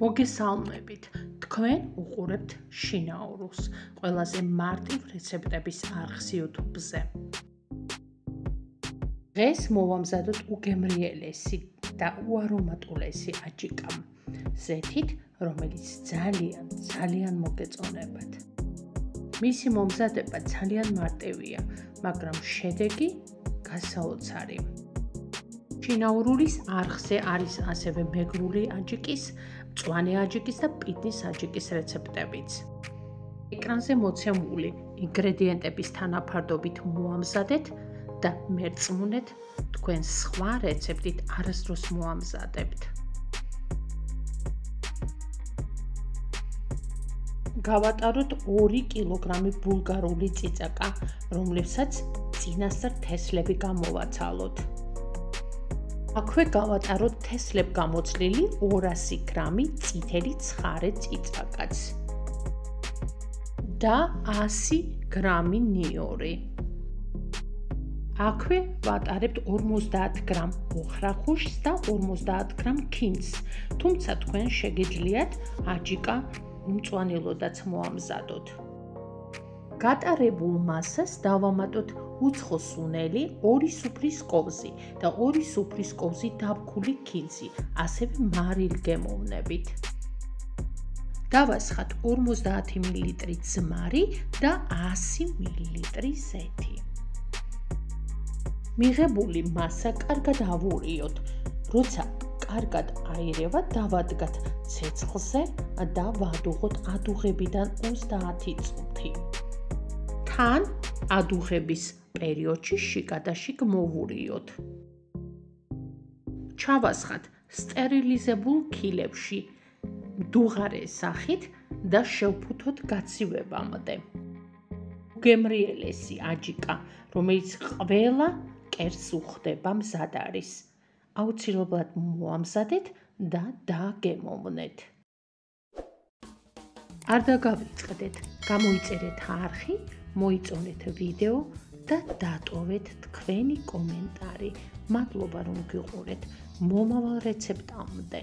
მოგესალმებით, თქვენ უყურებთ შინაურს, ყველაზე მარტივ რეცეპტების არხს YouTube-ზე. დღეს მოვამზადოთ უგემრიელესი და უარომატულესი აჯიკა ზეთით, რომელიც ძალიან მოგეწონებათ. მისი მომზადება ძალიან მარტივია, მაგრამ შედეგი გასაოცარი. შინაურის არხზე არის ასევე მეგრული აჯიკის, მწვანე აჯიკის და პიტნის აჯიკის რეცეპტებიც. ეკრანზე მოცემული ინგრედიენტების თანაფარდობით მოამზადეთ და მერწმუნეთ თქვენ სხვა რეცეპტით არასდროს მოამზადებთ. გავატაროთ 2 კილოგრამი ბულგარული წიწაკა, რომლებსაც წინასწარ თესლები გამოვაცალოთ. აქვე გავატაროთ თესლებ გამოცლილი 200 გრამი წითელი ცხარე წიწაკაც და 100 გრამი ნიორი. აქვე ვატარებთ 50 გრამ ოხრახუშს და 50 გრამ ქინძს, თუმცა თქვენ შეგიძლიათ აჯიკა უმწვანელოდაც მოამზადოთ. გატარებულ მასას დავამატოთ უცხო სუნელი, 2 სუფრის კოვზი და 2 სუფრის კოვზი დაბქული ქინძი, ასევე მარილ გემოვნებით. დავასხათ 50 მl ძმარი და 100 ml ზეთი. მიღებული მასა კარგად ავურიოთ. როცა კარგად აირევა, დავადგათ ცეცხლზე და ვადუღოთ ადუღებიდან 30 წუთი. თან ადუღების პერიოდში შიგადაშიგ მოვურიოთ. ჩავასხათ სტერილიზებულ ქილებში მდუღარე სახით და შევფუთოთ გაცივებამდე. უგემრიელესი აჯიკა, რომელიც ყველა კერძს უხდება, მზად არის. აუცილებლად მოამზადეთ და დაგემოვნეთ. არ დაგავიწყდეთ, გამოიწერეთ არხი, მოიწონეთ ვიდეო და დატოვეთ თქვენი კომენტარი. მადლობა რომ გიყურეთ. მომავალ რეცეპტამდე.